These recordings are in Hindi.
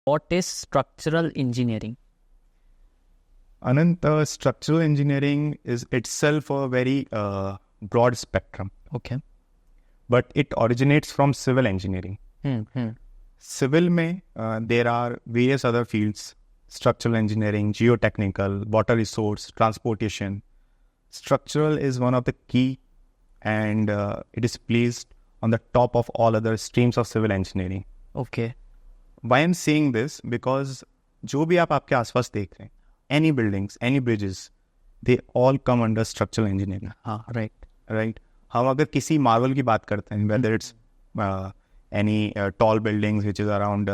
What is structural engineering? Anant, structural engineering is itself a very broad spectrum, Okay. but it originates from civil engineering. Civil में there are various other fields: structural engineering, geotechnical, water resource, transportation. Structural is one of the key, and it is placed on the top of all other streams of civil engineering. Okay. Why I'm saying this? Because जो भी आप आपके आसपास देख रहे हैं, any buildings, any bridges, they all come under structural engineering. हाँ, right. Right? हम अगर किसी मार्बल की बात करते हैं, whether it's any tall buildings which is around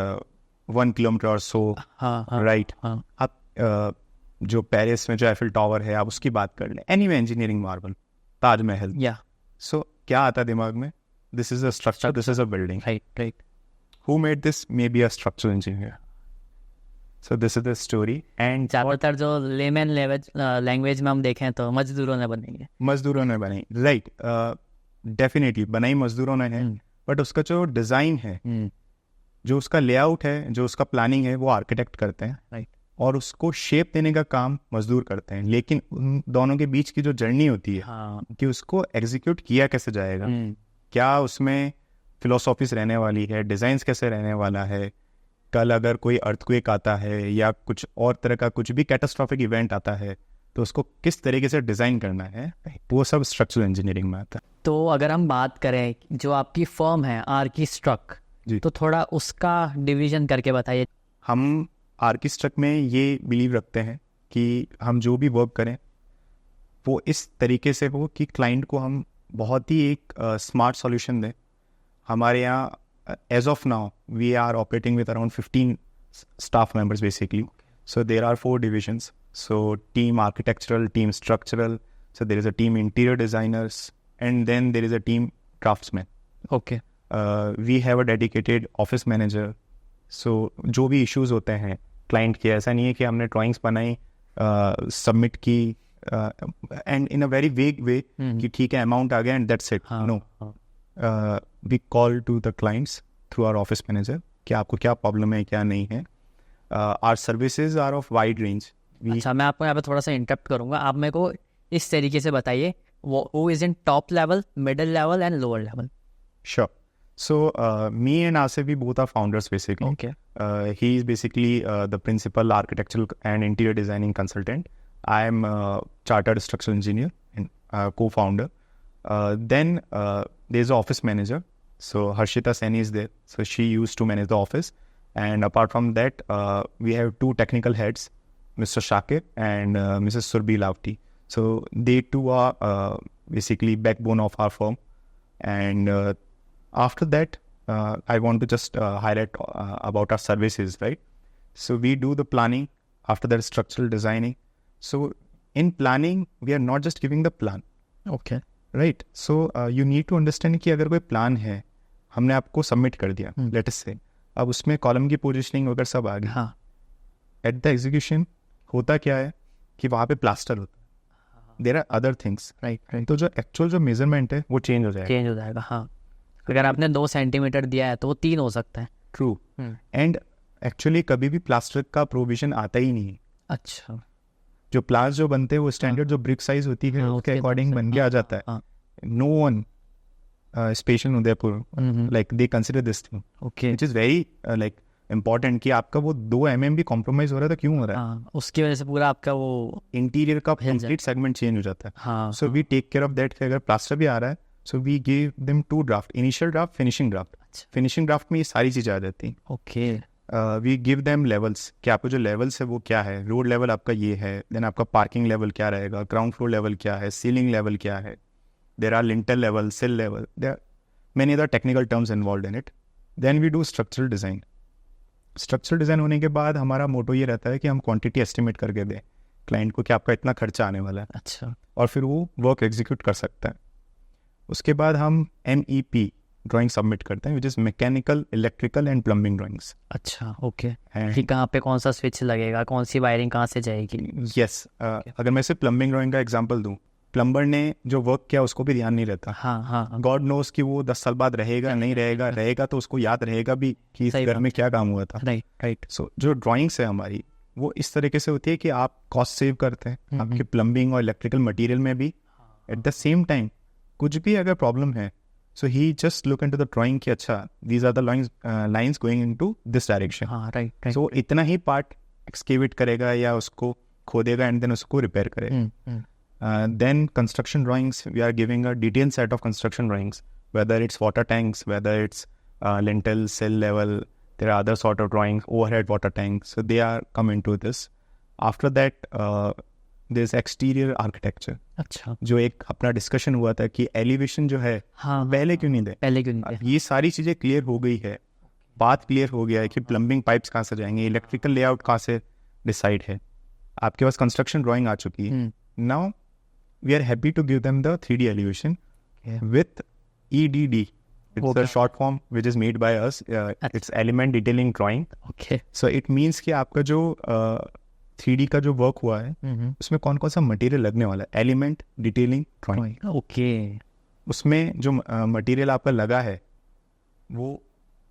1 kilometer or so, हाँ, right? हाँ. आप जो पेरिस में जो एफिल टावर है, आप उसकी बात कर लें, anyway engineering marble, Taj Mahal. Yeah. सो क्या आता है दिमाग में? This is a structure, this is a building. Right. Who made this? Maybe a structural engineer. So this is the story. And ज़्यादातर जो लेमन लैंग्वेज में हम देखें तो मजदूरों ने बनेंगे. मजदूरों ने बनाई, राइट? डेफिनेटली बनाई मजदूरों ने है, बट उसका जो डिज़ाइन है, जो उसका लेआउट है, जो उसका प्लानिंग है, वो आर्किटेक्ट करते हैं, राइट. और उसको शेप देने का काम मजदूर करते हैं. लेकिन उन दोनों के बीच की जो जर्नी होती है, हाँ. कि उसको एग्जीक्यूट किया कैसे जाएगा, क्या उसमें फिलोसॉफीज रहने वाली है, डिज़ाइंस कैसे रहने वाला है, कल अगर कोई अर्थक्वेक आता है या कुछ और तरह का कुछ भी कैटास्ट्रॉफिक इवेंट आता है, तो उसको किस तरीके से डिज़ाइन करना है, वो सब स्ट्रक्चरल इंजीनियरिंग में आता है. तो अगर हम बात करें जो आपकी फर्म है आर्किस्ट्रक, तो थोड़ा उसका डिवीजन करके बताइए. हम आर्किस्ट्रक में ये बिलीव रखते हैं कि हम जो भी वर्क करें वो इस तरीके से हो कि क्लाइंट को हम बहुत ही एक स्मार्ट सॉल्यूशन दें. हमारे यहाँ as of now we are operating with around 15 staff members basically. So there are 4 divisions. So team architectural, team structural. So there is a team interior designers, and then there is a team craftsmen. Okay. We have a dedicated office manager. So जो भी issues होते हैं क्लाइंट के, ऐसा नहीं है कि हमने ड्राइंग्स बनाई, सबमिट की, and in a very vague वे कि ठीक है अमाउंट आ गया and that's it. No, we call to the clients through our office manager कि आपको क्या प्रॉब्लम है, क्या नहीं है. Our services are of wide range. अच्छा, मैं आपको यहाँ पे थोड़ा सा इंटरप्ट करूँगा. आप मेरे को इस तरीके से बताइए, who is in top level, middle level and lower level? Sure. So me and Asif, we both are founders basically. Okay. He is basically the principal architectural and interior designing consultant. I am a chartered structural engineer and co-founder. Then there's an office manager. So Harshita Sen is there. So she used to manage the office. And apart from that, we have 2 technical heads, Mr. Shakir and Mrs. Surbi Lavti. So they two are basically backbone of our firm. And after that, I want to just highlight about our services, right? So we do the planning, after that structural designing. So in planning, we are not just giving the plan. Okay. Right? So you need to understand कि अगर कोई प्लान है, हमने आपको सबमिट कर दिया, let us say, अब उसमें कॉलम की पोजिशनिंग वगैरह सब आ गई. हाँ. एट द एग्जीक्यूशन होता क्या है कि वहाँ पे प्लास्टर होता है, there are other things, right. तो जो एक्चुअल जो मेजरमेंट है वो चेंज हो जाएगा. हाँ. अगर आपने 2 सेंटीमीटर दिया है तो वो 3 हो सकता है. ट्रू. एंड एक्चुअली कभी भी प्लास्टर का प्रोविजन आता ही नहीं है. अच्छा. जो प्लास जो बनते हैं वो स्टैंडर्ड जो ब्रिक साइज होती है उसके अकॉर्डिंग बन के आ जाता है. No one special Udaipur like they consider this thing, okay, which is very like important कि आपका वो 2 mm भी कॉम्प्रोमाइज हो रहा था, क्यों हो रहा है? उसकी वजह से पूरा आपका वो इंटीरियर का कंप्लीट सेगमेंट चेंज हो जाता है. हाँ. So we take care of that कि अगर प्लास्टर भी आ रहा है, so we give them 2 draft, initial draft, finishing draft. Finishing draft में ये सारी चीज़ें आ जाती हैं. Okay. We give them levels कि आपको जो लेवल्स है वो क्या है. रोड लेवल आपका ये है, देन आपका पार्किंग लेवल क्या रहेगा, ग्राउंड फ्लोर लेवल क्या है, सीलिंग लेवल क्या है, there are lintel level, sill level, there are many other technical terms involve in it. Then we do structural design. Structural design होने के बाद हमारा मोटो ये रहता है कि हम क्वांटिटी एस्टिमेट करके दें क्लाइंट को कि आपका इतना खर्चा आने वाला है. अच्छा. और फिर वो वर्क एग्जीक्यूट कर सकता है. उसके बाद हम MEP ड्राइंग सबमिट करते हैं, which is mechanical, electrical and plumbing drawings. अच्छा. ओके. कि कहाँ पे कौन सा स्विच लगेगा, कौन सी वायरिंग कहाँ से जाएगी. यस. अगर मैं सिर्फ प्लम्बिंग ड्राइंग का एग्जांपल दूं, प्लम्बर ने जो वर्क किया उसको भी ध्यान नहीं रहता. हाँ हाँ गॉड नोस कि वो 10 साल बाद रहेगा नहीं रहेगा, रहेगा तो उसको याद रहेगा भी कि इस सही घर बात में क्या काम हुआ था. Right right. सो जो ड्राइंग्स है हमारी वो इस तरीके से होती है कि आप कॉस्ट सेव करते हैं आपके प्लम्बिंग और इलेक्ट्रिकल मटेरियल में भी. एट द सेम टाइम कुछ भी अगर प्रॉब्लम है so he just look into the drawing कि अच्छा these are the lines going into this direction. हाँ राइट राइट. सो इतना ही पार्ट एक्सकेवेट करेगा या उसको खोदेगा एंड देन उसको रिपेयर करेगा. Then construction drawings, we are giving a detailed set of construction drawings, whether it's water tanks, whether it's lintel, cell level, there are other sort of drawings, overhead water tanks, so they are come into this. After that, there's exterior architecture. अच्छा. जो एक अपना डिस्कशन हुआ था कि एलिवेशन जो है हाँ पहले क्यों नहीं दे. पहले क्यों नहीं. ये सारी चीज़ें क्लियर हो गई है, बात क्लियर हो गया है कि प्लम्बिंग पाइप्स कहाँ से जाएंगे, इलेक्ट्रिकल लेआउट कहाँ से डिसाइड है, आपके पास कंस्ट्रक्शन ड्राइंग आ चुकी है. Now we are happy to give them the 3D elevation with EDD. It's a short form which is made by us. It's element detailing drawing. Okay. So it means कि आपका जो 3D का जो वर्क हुआ है उसमें कौन कौन सा मटेरियल लगने वाला है. Element detailing drawing. ओके. उसमें जो मटेरियल आपका लगा है वो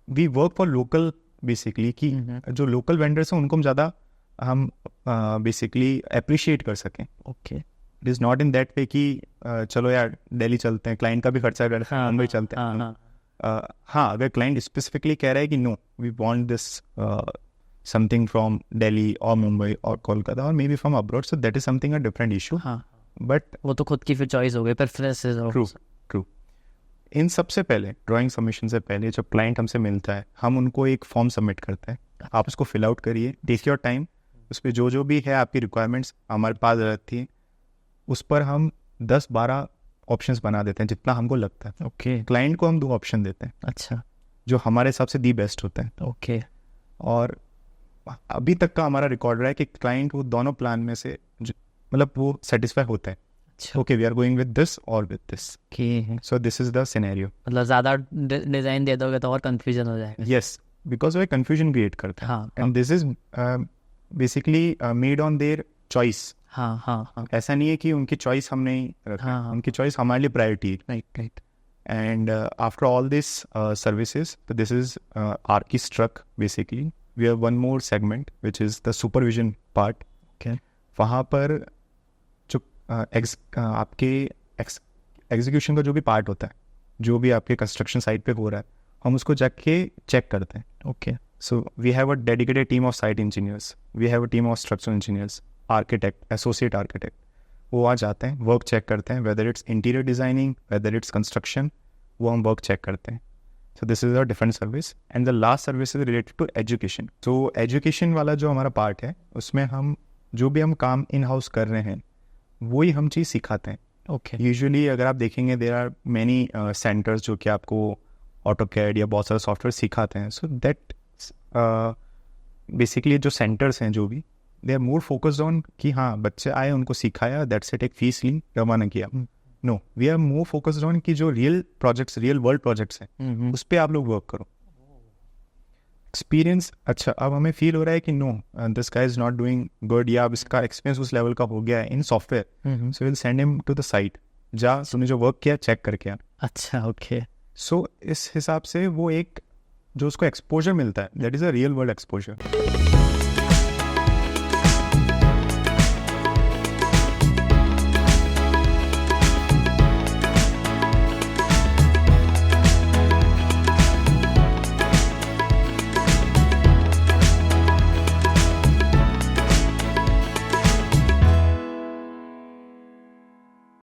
we work for local basically कि जो लोकल वेंडर्स हैं उनको हम ज़्यादा हम बेसिकली अप्रिशिएट कर सकें. Okay. It is not in that way कि चलो यार दिल्ली चलते हैं, क्लाइंट का भी खर्चा करते हैं, मुंबई चलते हैं. हाँ अगर क्लाइंट स्पेसिफिकली कह रहा है कि no we want this something from Delhi और मुंबई और कोलकाता और maybe from abroad, so that is something a different issue. But वो तो खुद की फिर चॉइस हो गई, प्रेफरेंसेस. ट्रू. इन सबसे पहले ड्राइंग सबमिशन से पहले जब क्लाइंट हमसे मिलता है हम उनको एक फॉर्म सबमिट करते हैं. आप उसको फिल आउट करिए, टेक योर टाइम. उस पर जो भी है आपकी रिक्वायरमेंट्स हमारे पास रहती है, उस पर हम 10-12 ऑप्शंस बना देते हैं जितना हमको लगता है. ओके. क्लाइंट को हम 2 ऑप्शन देते हैं. अच्छा. जो हमारे हिसाब से दी बेस्ट होते हैं. ओके. और अभी तक का हमारा रिकॉर्ड रहा है कि क्लाइंट वो दोनों प्लान में से मतलब वो सेटिस्फाई होता है. Okay we are going with this और with this. So this is the scenario. मतलब ज़्यादा डिज़ाइन दे दोगे तो और कंफ्यूजन हो जाएगा. यस, बिकॉज वो कंफ्यूजन क्रिएट करता है. And this is basically made on their choice. हाँ. ऐसा नहीं है कि उनकी चॉइस हम नहीं रखा. उनकी चॉइस हमारे लिए प्रायोरिटी है. Right. And after all this services this is आर्किस्ट्रक. Basically we have one more segment which is the supervision part. Okay. वहाँ पर जो आपके एग्जीक्यूशन का जो भी पार्ट होता है, जो भी आपके कंस्ट्रक्शन साइट पे हो रहा है, हम उसको जाके चेक करते हैं. ओके. So we have a dedicated team of site engineers, we have a team of structural engineers, architect, associate architect. वो आ जाते हैं, वर्क चेक करते हैं, whether it's interior designing, whether it's construction, वो हम वर्क चेक करते हैं. So this is a different service. And the last service is related to education. तो एजुकेशन वाला जो हमारा पार्ट है उसमें हम जो भी हम काम इन हाउस कर रहे हैं वही हम चीज़ सिखाते हैं. ओके. यूजुअली अगर आप देखेंगे देयर आर मैनी सेंटर्स जो कि आपको ऑटोकैड या बहुत सारे सॉफ्टवेयर सिखाते हैं. सो दैट बेसिकली जो सेंटर्स हैं जो भी they are more focused on कि हाँ बच्चे आए उनको सिखाया, दैट्स इट, एक फीस ली, रवाना किया. No, we are more focused on कि जो real projects, real world projects हैं उस पर आप लोग वर्क करो. एक्सपीरियंस अच्छा अब हमें फील हो रहा है कि no this guy is not doing good या अब इसका एक्सपीरियंस उस लेवल का हो गया है in software, so will send him to the site. जा तूने जो वर्क किया चेक करके आ. अच्छा. ओके. सो इस हिसाब से वो एक जो उसको एक्सपोजर मिलता है that is a real world exposure.